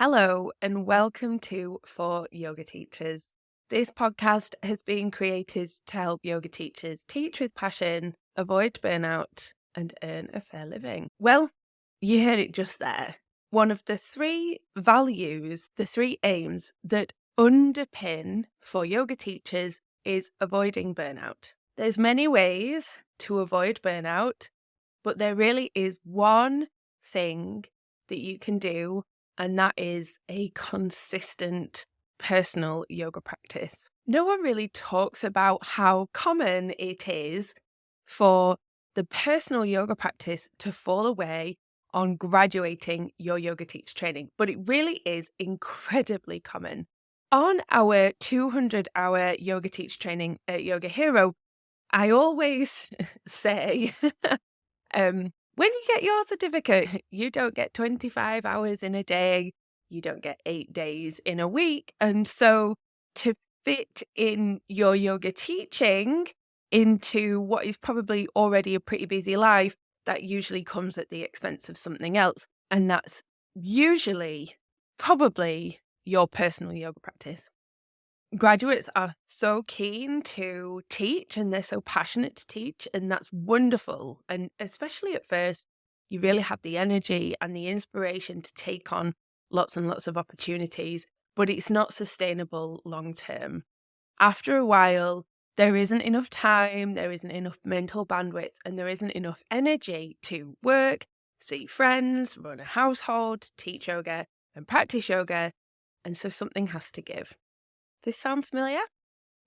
Hello and welcome to For Yoga Teachers. This podcast has been created to help yoga teachers teach with passion, avoid burnout, and earn a fair living. Well, you heard it just there. One of the three values, the three aims that underpin For Yoga Teachers is avoiding burnout. There's many ways to avoid burnout, but there really is one thing that you can do, and that is a consistent personal yoga practice. No one really talks about how common it is for the personal yoga practice to fall away on graduating your yoga teacher training, but it really is incredibly common. On our 200-hour yoga teacher training at Yoga Hero, I always say, when you get your certificate, you don't get 25 hours in a day, you don't get 8 days in a week. And so to fit in your yoga teaching into what is probably already a pretty busy life, that usually comes at the expense of something else. And that's usually probably your personal yoga practice. Graduates are so keen to teach and they're so passionate to teach, and that's wonderful. And especially at first, you really have the energy and the inspiration to take on lots and lots of opportunities, but it's not sustainable long term. After a while, there isn't enough time, there isn't enough mental bandwidth, and there isn't enough energy to work, see friends, run a household, teach yoga, and practice yoga. And so something has to give. This sound familiar?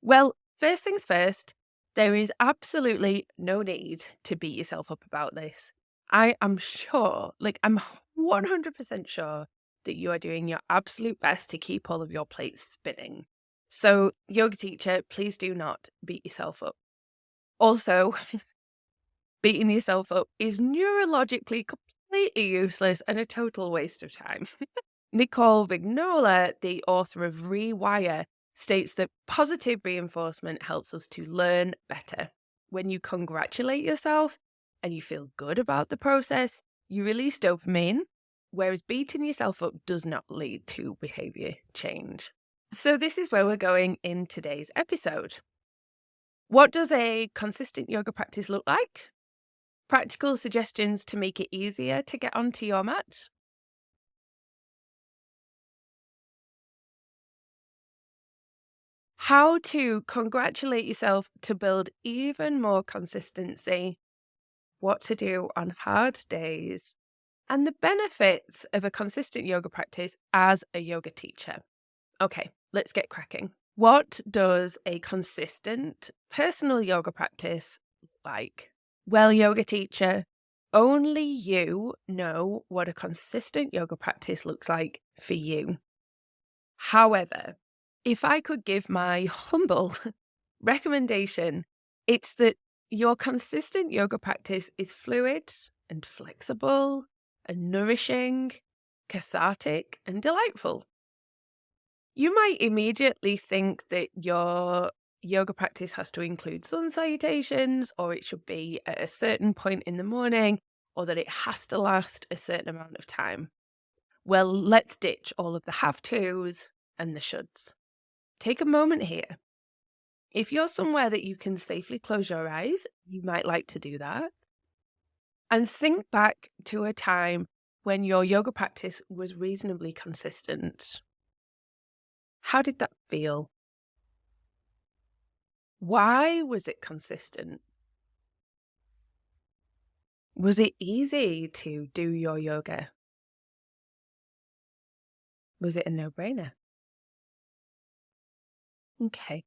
Well, first things first, there is absolutely no need to beat yourself up about this. I am sure, I'm 100% sure that you are doing your absolute best to keep all of your plates spinning. So, yoga teacher, please do not beat yourself up. Also, beating yourself up is neurologically completely useless and a total waste of time. Nicole Vignola, the author of Rewire, states that positive reinforcement helps us to learn better. When you congratulate yourself and you feel good about the process, you release dopamine, whereas beating yourself up does not lead to behavior change. So this is where we're going in today's episode. What does a consistent yoga practice look like? Practical suggestions to make it easier to get onto your mat. How to congratulate yourself to build even more consistency, what to do on hard days, and the benefits of a consistent yoga practice as a yoga teacher. Okay, let's get cracking. What does a consistent personal yoga practice look like? Well, yoga teacher, only you know what a consistent yoga practice looks like for you. However, if I could give my humble recommendation, it's that your consistent yoga practice is fluid and flexible and nourishing, cathartic and delightful. You might immediately think that your yoga practice has to include sun salutations, or it should be at a certain point in the morning, or that it has to last a certain amount of time. Well, let's ditch all of the have-tos and the shoulds. Take a moment here. If you're somewhere that you can safely close your eyes, you might like to do that. And think back to a time when your yoga practice was reasonably consistent. How did that feel? Why was it consistent? Was it easy to do your yoga? Was it a no-brainer? Okay.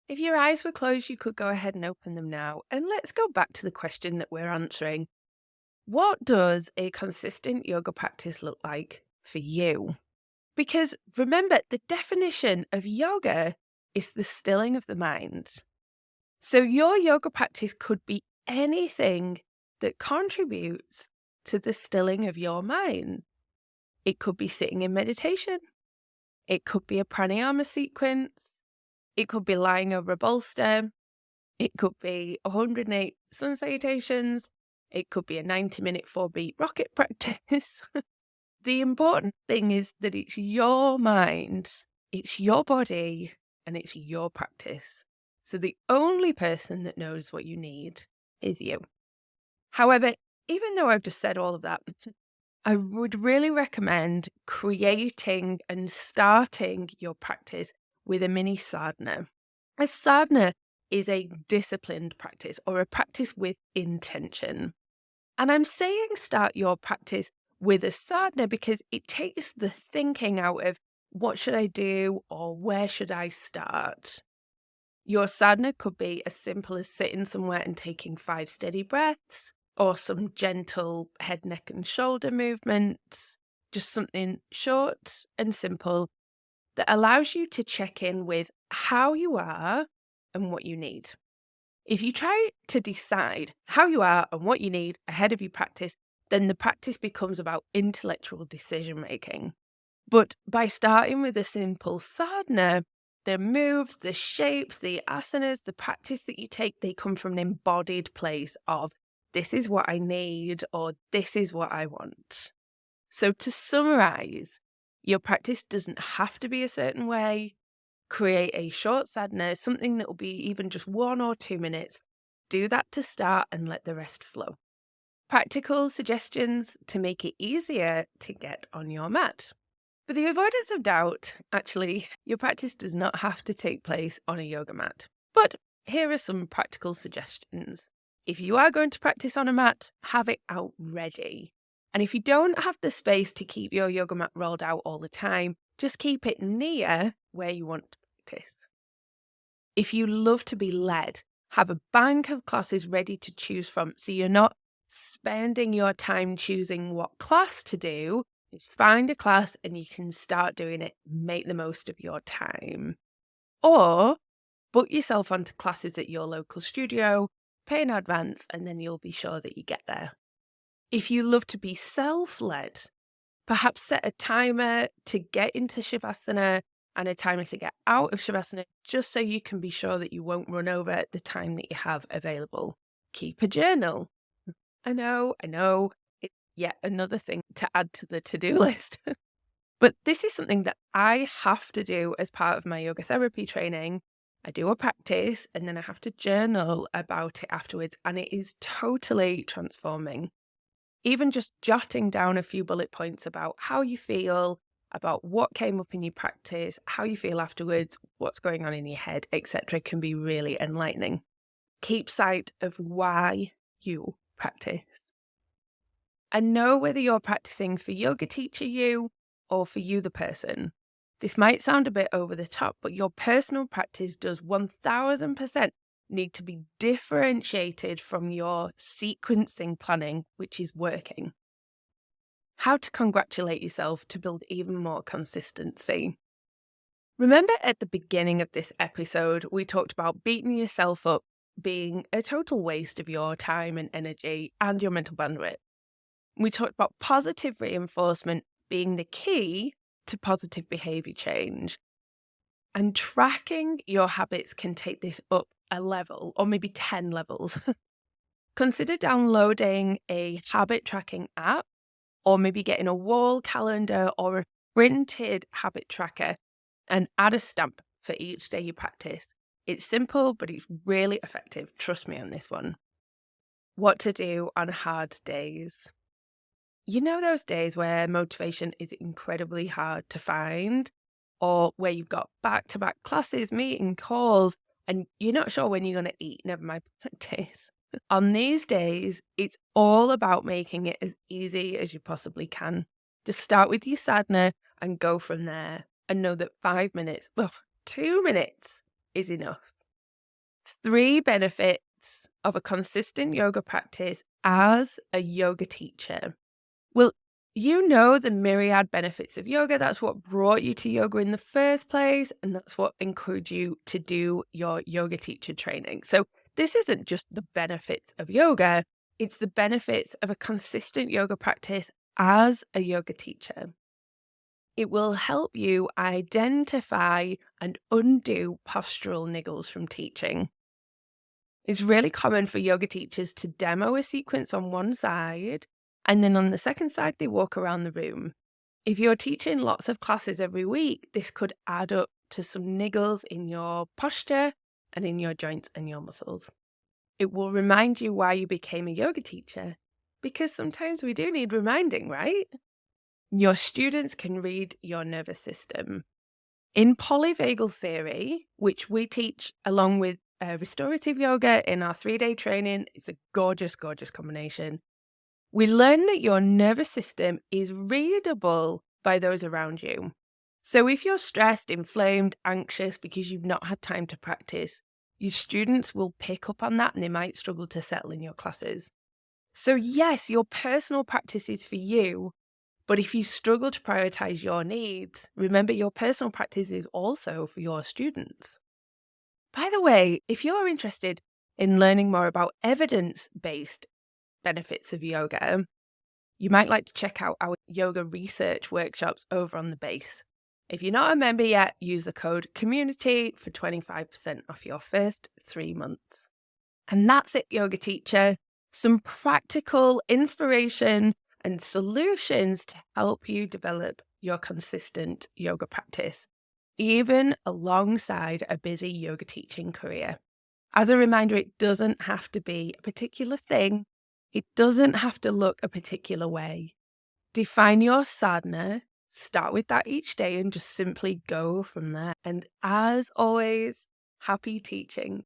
If your eyes were closed, you could go ahead and open them now. And let's go back to the question that we're answering. What does a consistent yoga practice look like for you? Because remember, the definition of yoga is the stilling of the mind. So your yoga practice could be anything that contributes to the stilling of your mind. It could be sitting in meditation. It could be a pranayama sequence. It could be lying over a bolster. It could be 108 sun salutations. It could be a 90-minute 4-beat rocket practice. the important thing is that it's your mind, it's your body, and it's your practice. So the only person that knows what you need is you. However, even though I've just said all of that, I would really recommend creating and starting your practice with a mini sadhana. A sadhana is a disciplined practice or a practice with intention. And I'm saying start your practice with a sadhana because it takes the thinking out of what should I do or where should I start. Your sadhana could be as simple as sitting somewhere and taking 5 steady breaths, or some gentle head, neck, and shoulder movements, just something short and simple that allows you to check in with how you are and what you need. If you try to decide how you are and what you need ahead of your practice, then the practice becomes about intellectual decision making. But by starting with a simple sadhana, the moves, the shapes, the asanas, the practice that you take, they come from an embodied place of this is what I need or this is what I want. So to summarize, your practice doesn't have to be a certain way. Create a short sadhana, something that will be even just 1 or 2 minutes. Do that to start and let the rest flow. Practical suggestions to make it easier to get on your mat. For the avoidance of doubt, actually, your practice does not have to take place on a yoga mat. But here are some practical suggestions. If you are going to practice on a mat, have it out ready. And if you don't have the space to keep your yoga mat rolled out all the time, just keep it near where you want to practice. If you love to be led, have a bank of classes ready to choose from so you're not spending your time choosing what class to do. Just find a class and you can start doing it. Make the most of your time. Or book yourself onto classes at your local studio, pay in advance, and then you'll be sure that you get there. If you love to be self-led, perhaps set a timer to get into Shavasana and a timer to get out of Shavasana, just so you can be sure that you won't run over the time that you have available. Keep a journal. I know, it's yet another thing to add to the to-do list. But this is something that I have to do as part of my yoga therapy training. I do a practice and then I have to journal about it afterwards, and it is totally transforming. Even just jotting down a few bullet points about how you feel, about what came up in your practice, how you feel afterwards, what's going on in your head, etc., can be really enlightening. Keep sight of why you practice. And know whether you're practicing for yoga teacher you or for you the person. This might sound a bit over the top, but your personal practice does 1000% need to be differentiated from your sequencing planning, which is working. How to congratulate yourself to build even more consistency. Remember at the beginning of this episode, we talked about beating yourself up being a total waste of your time and energy and your mental bandwidth. We talked about positive reinforcement being the key to positive behavior change. And tracking your habits can take this up a level, or maybe 10 levels. Consider downloading a habit tracking app, or maybe getting a wall calendar or a printed habit tracker and add a stamp for each day you practice. It's simple, but it's really effective. Trust me on this one. What to do on hard days. You know those days where motivation is incredibly hard to find, or where you've got back-to-back classes, meeting, calls, and you're not sure when you're going to eat, never mind practice. On these days, it's all about making it as easy as you possibly can. Just start with your sadhana and go from there, and know that 5 minutes, 2 minutes is enough. 3 benefits of a consistent yoga practice as a yoga teacher. Well, you know the myriad benefits of yoga. That's what brought you to yoga in the first place, and that's what encouraged you to do your yoga teacher training. So this isn't just the benefits of yoga, it's the benefits of a consistent yoga practice as a yoga teacher. It will help you identify and undo postural niggles from teaching. It's really common for yoga teachers to demo a sequence on one side, and then on the second side, they walk around the room. If you're teaching lots of classes every week, this could add up to some niggles in your posture and in your joints and your muscles. It will remind you why you became a yoga teacher, because sometimes we do need reminding, right? Your students can read your nervous system. In polyvagal theory, which we teach along with restorative yoga in our 3-day training, it's a gorgeous, gorgeous combination. We learn that your nervous system is readable by those around you. So if you're stressed, inflamed, anxious because you've not had time to practice, your students will pick up on that and they might struggle to settle in your classes. So yes, your personal practice is for you, but if you struggle to prioritize your needs, remember your personal practice is also for your students. By the way, if you're interested in learning more about evidence-based benefits of yoga, you might like to check out our yoga research workshops over on the base. If you're not a member yet, use the code COMMUNITY for 25% off your first 3 months. And that's it, yoga teacher. Some practical inspiration and solutions to help you develop your consistent yoga practice, even alongside a busy yoga teaching career. As a reminder, it doesn't have to be a particular thing. It doesn't have to look a particular way. Define your sadhana, start with that each day and just simply go from there. And as always, happy teaching.